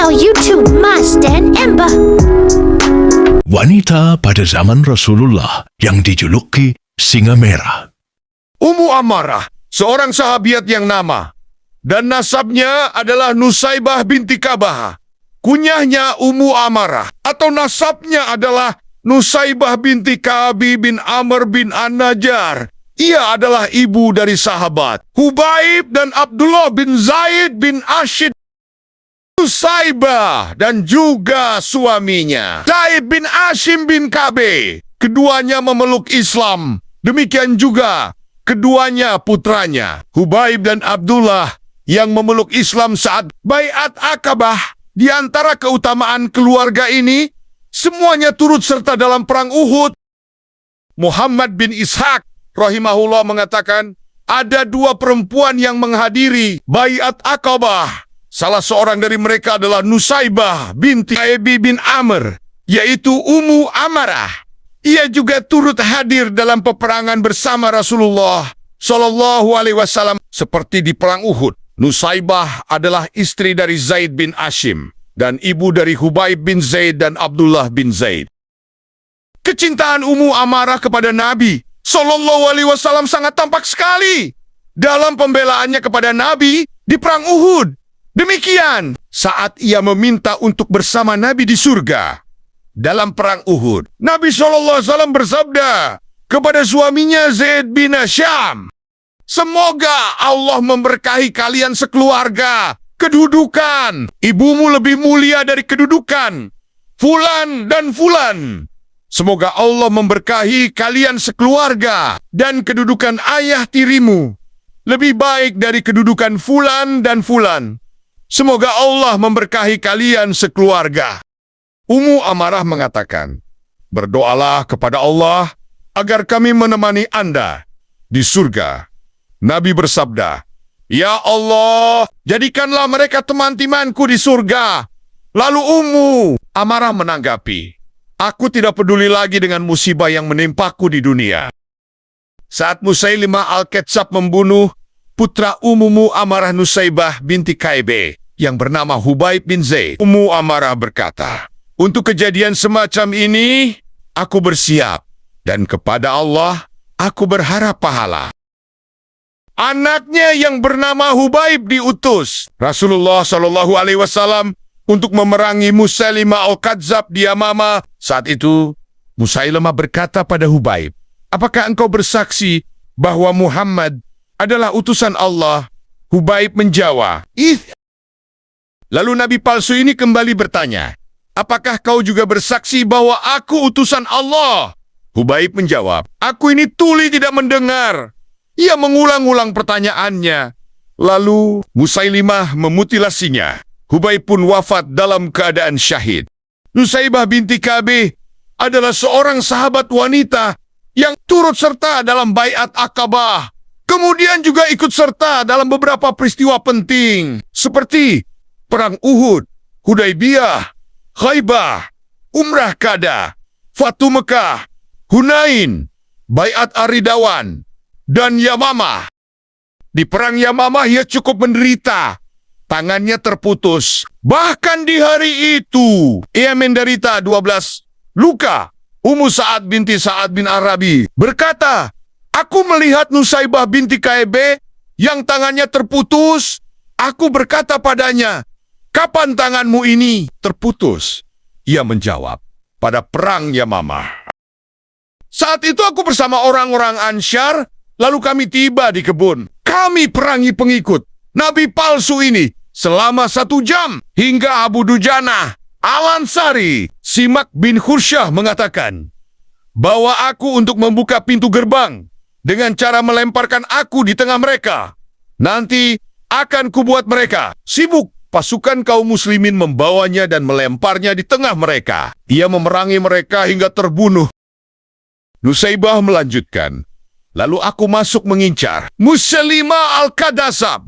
channel YouTube Mas dan Ember. Wanita pada zaman Rasulullah yang dijuluki Singa Merah. Ummu Amarah, seorang sahabiat yang nama dan nasabnya adalah Nusaibah binti Kabah. Kunyahnya Ummu Amarah atau nasabnya adalah Nusaibah binti Ka'bi bin Amr bin An-Najjar. Ia adalah ibu dari sahabat Hubaib dan Abdullah bin Zaid bin Ashid. Nusaibah dan juga suaminya Zaid bin Ashim bin Ka'bi. Keduanya memeluk Islam. Demikian juga keduanya putranya Hubaib dan Abdullah yang memeluk Islam saat Baiat Aqabah. Di antara keutamaan keluarga ini, semuanya turut serta dalam perang Uhud. Muhammad bin Ishaq rahimahullah mengatakan, ada dua perempuan yang menghadiri Baiat Aqabah. Salah seorang dari mereka adalah Nusaibah binti Ka'bi bin Amr, yaitu Ummu Amarah. Ia juga turut hadir dalam peperangan bersama Rasulullah Shallallahu Alaihi Wasallam seperti di perang Uhud. Nusaibah adalah istri dari Zaid bin Ashim dan ibu dari Hubaib bin Zaid dan Abdullah bin Zaid. Kecintaan Ummu Amarah kepada Nabi Shallallahu Alaihi Wasallam sangat tampak sekali dalam pembelaannya kepada Nabi di perang Uhud. Demikian saat ia meminta untuk bersama Nabi di surga. Dalam perang Uhud, Nabi Shallallahu Alaihi Wasallam bersabda kepada suaminya Zaid bin Asham, semoga Allah memberkahi kalian sekeluarga. Kedudukan ibumu lebih mulia dari kedudukan Fulan dan Fulan. Semoga Allah memberkahi kalian sekeluarga dan kedudukan ayah tirimu lebih baik dari kedudukan Fulan dan Fulan. Semoga Allah memberkahi kalian sekeluarga. Ummu Amarah mengatakan, berdoalah kepada Allah agar kami menemani Anda di surga. Nabi bersabda, ya Allah, jadikanlah mereka teman-temanku di surga. Lalu Ummu Amarah menanggapi, aku tidak peduli lagi dengan musibah yang menimpaku di dunia. Saat Musailimah Al-Kadzdzab membunuh putra Ummu Amarah Nusaibah binti Ka'bi yang bernama Hubaib bin Zaid, Ummu Amarah berkata, untuk kejadian semacam ini, aku bersiap, dan kepada Allah, aku berharap pahala. Anaknya yang bernama Hubaib diutus Rasulullah Shallallahu Alaihi Wasallam untuk memerangi Musailimah Al-Kadzdzab di Yamama. Saat itu, Musailimah berkata pada Hubaib, apakah engkau bersaksi bahwa Muhammad adalah utusan Allah? Hubaib menjawab, ih. Lalu Nabi palsu ini kembali bertanya, apakah kau juga bersaksi bahwa aku utusan Allah? Hubaib menjawab, aku ini tuli tidak mendengar. Ia mengulang-ulang pertanyaannya. Lalu Musailimah memutilasinya. Hubaib pun wafat dalam keadaan syahid. Nusaibah binti Ka'bi adalah seorang sahabat wanita yang turut serta dalam Baiat Aqabah. Kemudian juga ikut serta dalam beberapa peristiwa penting seperti Perang Uhud, Hudaybiyah, Khaybah, Umrah Qada, Fatu Mekah, Hunain, Baiat Ar-Ridwan, dan Yamamah. Di perang Yamamah ia cukup menderita. Tangannya terputus. Bahkan di hari itu, ia menderita 12 luka. Ummu Sa'ad binti Sa'ad bin Arabi berkata, aku melihat Nusaibah binti Ka'bi yang tangannya terputus. Aku berkata padanya, kapan tanganmu ini terputus? Ia menjawab, pada perang Yamamah. Saat itu aku bersama orang-orang Ansyar, lalu kami tiba di kebun. Kami perangi pengikut Nabi palsu ini selama 1 jam. Hingga Abu Dujanah Al-Ansari, Simak bin Khursyah mengatakan, bawa aku untuk membuka pintu gerbang dengan cara melemparkan aku di tengah mereka. Nanti akan kubuat mereka sibuk. Pasukan kaum muslimin membawanya dan melemparnya di tengah mereka. Ia memerangi mereka hingga terbunuh. Nusaibah melanjutkan, lalu aku masuk mengincar Musailimah Al-Kadzdzab.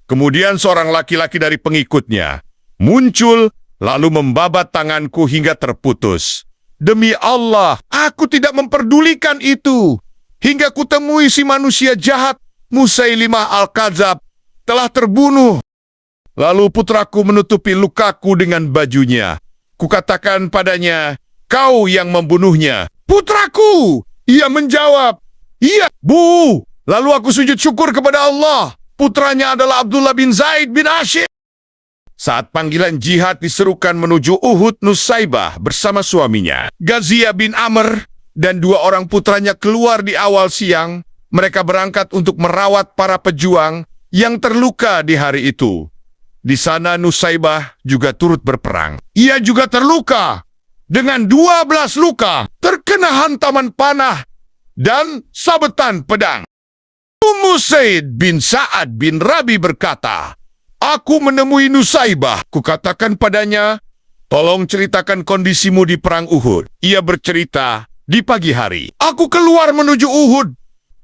Kemudian seorang laki-laki dari pengikutnya muncul, lalu membabat tanganku hingga terputus. Demi Allah, aku tidak memperdulikan itu. Hingga kutemui si manusia jahat, Musailimah Al-Kadzdzab, telah terbunuh. Lalu putraku menutupi lukaku dengan bajunya. Kukatakan padanya, kau yang membunuhnya. Putraku! Ia menjawab, iya, Bu. Lalu aku sujud syukur kepada Allah. Putranya adalah Abdullah bin Zaid bin Ashim. Saat panggilan jihad diserukan menuju Uhud, Nusaibah bersama suaminya, Ghaziyah bin Amr, dan 2 orang putranya keluar di awal siang. Mereka berangkat untuk merawat para pejuang yang terluka di hari itu. Di sana Nusaibah juga turut berperang. Ia juga terluka dengan 12 luka, terkena hantaman panah dan sabetan pedang. Ummu Said bin Sa'ad bin Rabi berkata, aku menemui Nusaibah. Kukatakan padanya, tolong ceritakan kondisimu di perang Uhud. Ia bercerita, di pagi hari, aku keluar menuju Uhud.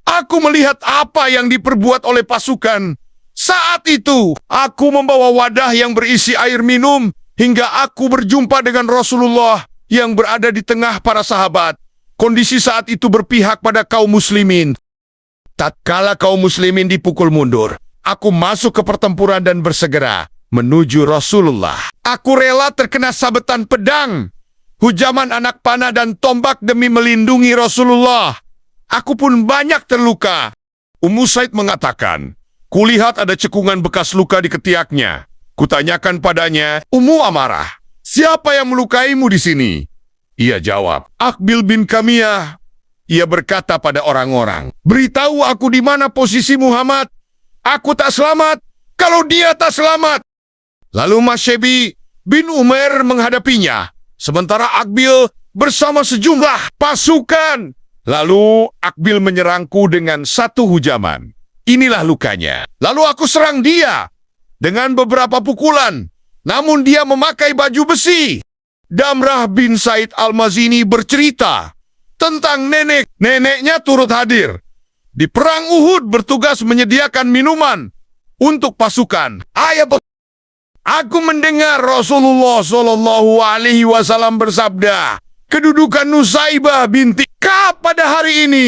Aku melihat apa yang diperbuat oleh pasukan. Saat itu, aku membawa wadah yang berisi air minum hingga aku berjumpa dengan Rasulullah yang berada di tengah para sahabat. Kondisi saat itu berpihak pada kaum muslimin. Tatkala kaum muslimin dipukul mundur, aku masuk ke pertempuran dan bersegera menuju Rasulullah. Aku rela terkena sabetan pedang, hujaman anak panah dan tombak demi melindungi Rasulullah. Aku pun banyak terluka. Ummu Said mengatakan, kulihat ada cekungan bekas luka di ketiaknya. Kutanyakan padanya, Ummu Amarah, siapa yang melukaimu di sini? Ia jawab, Aqbil bin Kamiyah. Ia berkata pada orang-orang, beritahu aku di mana posisi Muhammad. Aku tak selamat kalau dia tak selamat. Lalu Masyabi bin Umar menghadapinya, sementara Aqbil bersama sejumlah pasukan. Lalu Aqbil menyerangku dengan 1 hujaman. Inilah lukanya. Lalu aku serang dia dengan beberapa pukulan. Namun dia memakai baju besi. Damrah bin Said Al-Mazini bercerita tentang neneknya turut hadir. Di perang Uhud bertugas menyediakan minuman untuk pasukan. Aku mendengar Rasulullah SAW bersabda, kedudukan Nusaibah binti Ka'ab pada hari ini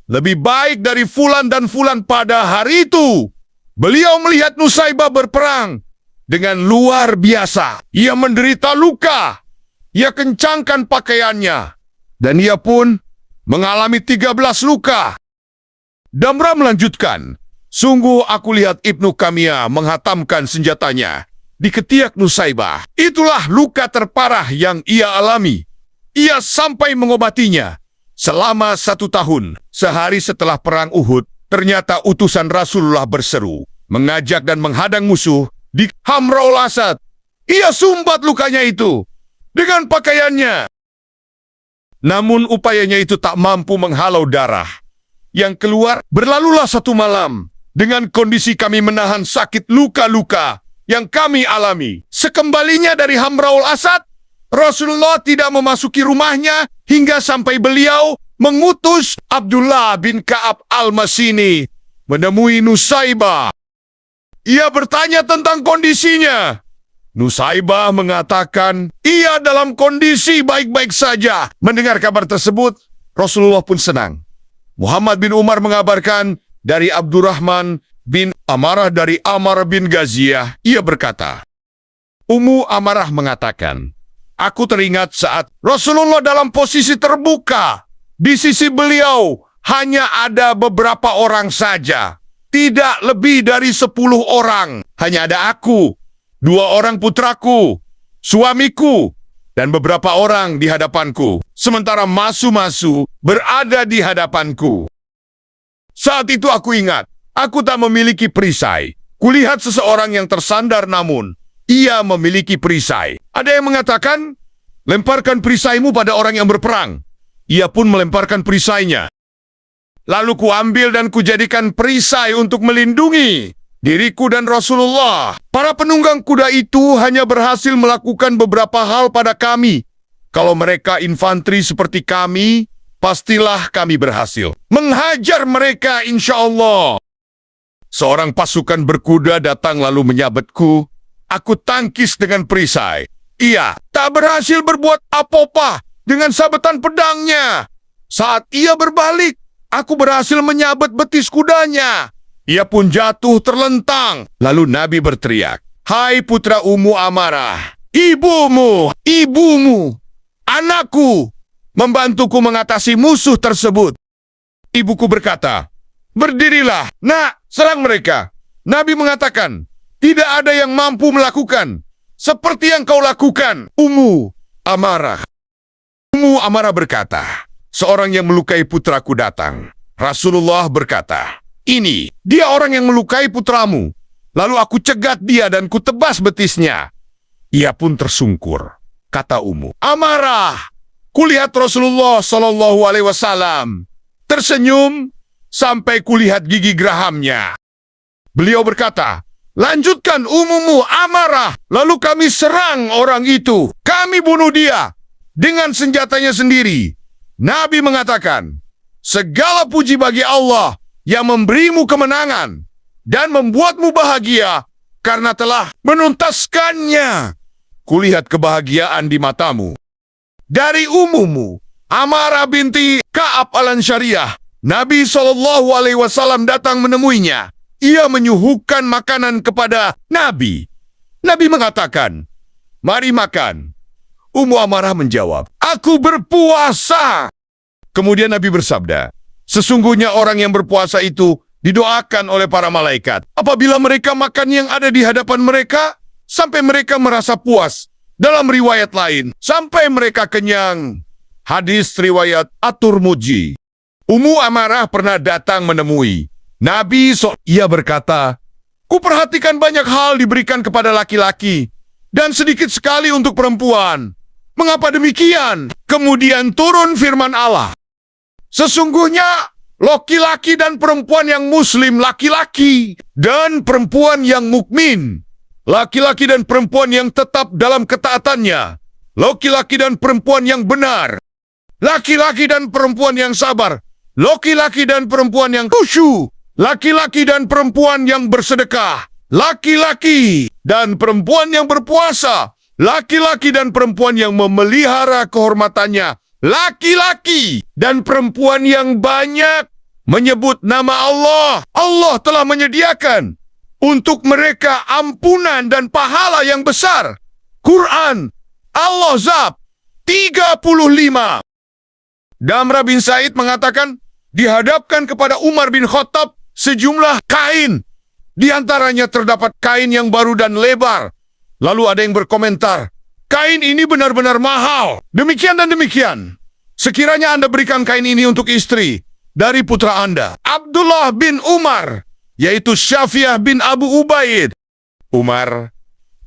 lebih baik dari fulan dan fulan pada hari itu. Beliau melihat Nusaibah berperang dengan luar biasa. Ia menderita luka. Ia kencangkan pakaiannya. Dan ia pun mengalami 13 luka. Damrah melanjutkan, sungguh aku lihat Ibnu Kamiyah menghatamkan senjatanya di ketiak Nusaibah. Itulah luka terparah yang ia alami. Ia sampai mengobatinya selama 1 tahun. Sehari setelah perang Uhud, ternyata utusan Rasulullah berseru, mengajak dan menghadang musuh di Hamraul Asad. Ia sumbat lukanya itu dengan pakaiannya. Namun upayanya itu tak mampu menghalau darah yang keluar. Berlalulah 1 malam dengan kondisi kami menahan sakit luka-luka yang kami alami. Sekembalinya dari Hamraul Asad, Rasulullah tidak memasuki rumahnya hingga sampai beliau mengutus Abdullah bin Ka'ab Al-Masini menemui Nusaibah. Ia bertanya tentang kondisinya. Nusaibah mengatakan, ia dalam kondisi baik-baik saja. Mendengar kabar tersebut, Rasulullah pun senang. Muhammad bin Umar mengabarkan dari Abdurrahman bin Amarah dari Amar bin Ghaziyah. Ia berkata, Ummu Amarah mengatakan, aku teringat saat Rasulullah dalam posisi terbuka. Di sisi beliau hanya ada beberapa orang saja. Tidak lebih dari 10 orang. Hanya ada aku, 2 orang putraku, suamiku, dan beberapa orang di hadapanku. Sementara masu-masu berada di hadapanku. Saat itu aku ingat, aku tak memiliki perisai. Kulihat seseorang yang tersandar namun ia memiliki perisai. Ada yang mengatakan, lemparkan perisaimu pada orang yang berperang. Ia pun melemparkan perisainya. Lalu kuambil dan kujadikan perisai untuk melindungi diriku dan Rasulullah. Para penunggang kuda itu hanya berhasil melakukan beberapa hal pada kami. Kalau mereka infanteri seperti kami, pastilah kami berhasil menghajar mereka insya Allah. Seorang pasukan berkuda datang lalu menyabetku. Aku tangkis dengan perisai. Ia tak berhasil berbuat apa-apa dengan sabetan pedangnya. Saat ia berbalik, aku berhasil menyabet betis kudanya. Ia pun jatuh terlentang. Lalu Nabi berteriak, Hai putra Ummu Amarah, ibumu, anakku, membantuku mengatasi musuh tersebut. Ibuku berkata, berdirilah, nak, serang mereka. Nabi mengatakan, tidak ada yang mampu melakukan seperti yang kau lakukan, Ummu Amarah. Ummu Amarah berkata, seorang yang melukai putraku datang. Rasulullah berkata, ini, dia orang yang melukai putramu. Lalu aku cegat dia dan kutebas betisnya. Ia pun tersungkur. Kata Ummu Amarah, kulihat Rasulullah SAW tersenyum sampai kulihat gigi gerahamnya. Beliau berkata, lanjutkan Ummu Amarah. Lalu kami serang orang itu. Kami bunuh dia dengan senjatanya sendiri. Nabi mengatakan, segala puji bagi Allah yang memberimu kemenangan dan membuatmu bahagia karena telah menuntaskannya. Kulihat kebahagiaan di matamu. Dari ummumu, Amarah binti Ka'ab al-Ansariyah, Nabi SAW datang menemuinya. Ia menyuguhkan makanan kepada Nabi. Nabi mengatakan, mari makan. Ummu Amarah menjawab, aku berpuasa. Kemudian Nabi bersabda, sesungguhnya orang yang berpuasa itu didoakan oleh para malaikat. Apabila mereka makan yang ada di hadapan mereka, sampai mereka merasa puas. Dalam riwayat lain, sampai mereka kenyang. Hadis riwayat At-Tirmidzi. Ummu Amarah pernah datang menemui Nabi. Ia berkata, kuperhatikan banyak hal diberikan kepada laki-laki dan sedikit sekali untuk perempuan. Mengapa demikian? Kemudian turun firman Allah. Sesungguhnya laki-laki dan perempuan yang muslim, laki-laki dan perempuan yang mukmin, laki-laki dan perempuan yang tetap dalam ketaatannya, laki-laki dan perempuan yang benar, laki-laki dan perempuan yang sabar, laki-laki dan perempuan yang khusyuk, laki-laki dan perempuan yang bersedekah, laki-laki dan perempuan yang berpuasa, laki-laki dan perempuan yang memelihara kehormatannya, laki-laki dan perempuan yang banyak menyebut nama Allah. Allah telah menyediakan untuk mereka ampunan dan pahala yang besar. Quran Al-Ahzab 35. Damrah bin Said mengatakan, dihadapkan kepada Umar bin Khattab sejumlah kain. Di antaranya terdapat kain yang baru dan lebar. Lalu ada yang berkomentar, kain ini benar-benar mahal. Demikian dan demikian. Sekiranya Anda berikan kain ini untuk istri dari putra Anda, Abdullah bin Umar, yaitu Syafi'ah bin Abu Ubaid. Umar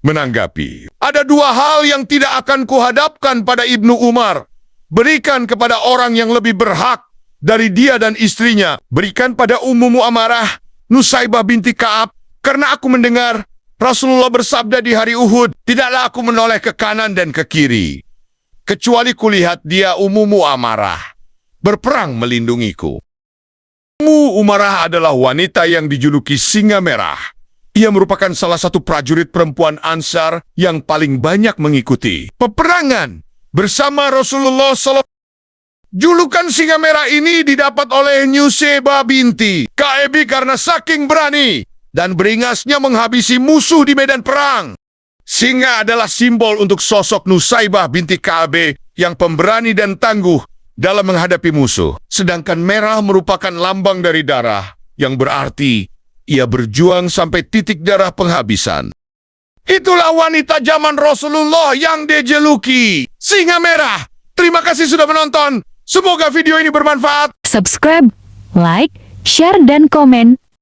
menanggapi, ada dua hal yang tidak akan kuhadapkan pada Ibnu Umar. Berikan kepada orang yang lebih berhak dari dia dan istrinya. Berikan pada Ummu Amarah, Nusaibah binti Ka'ab, karena aku mendengar Rasulullah bersabda di hari Uhud, tidaklah aku menoleh ke kanan dan ke kiri, kecuali kulihat dia Ummu Amarah berperang melindungiku. Ummu Amarah adalah wanita yang dijuluki Singa Merah. Ia merupakan salah satu prajurit perempuan Ansar yang paling banyak mengikuti peperangan bersama Rasulullah SAW. Julukan Singa Merah ini didapat oleh Nusaibah binti Ka'ab karena saking berani dan beringasnya menghabisi musuh di medan perang. Singa adalah simbol untuk sosok Nusaibah binti Ka'ab yang pemberani dan tangguh dalam menghadapi musuh. Sedangkan merah merupakan lambang dari darah, yang berarti ia berjuang sampai titik darah penghabisan. Itulah wanita zaman Rasulullah yang dijuluki Singa Merah. Terima kasih sudah menonton. Semoga video ini bermanfaat. Subscribe, like, share, dan komen.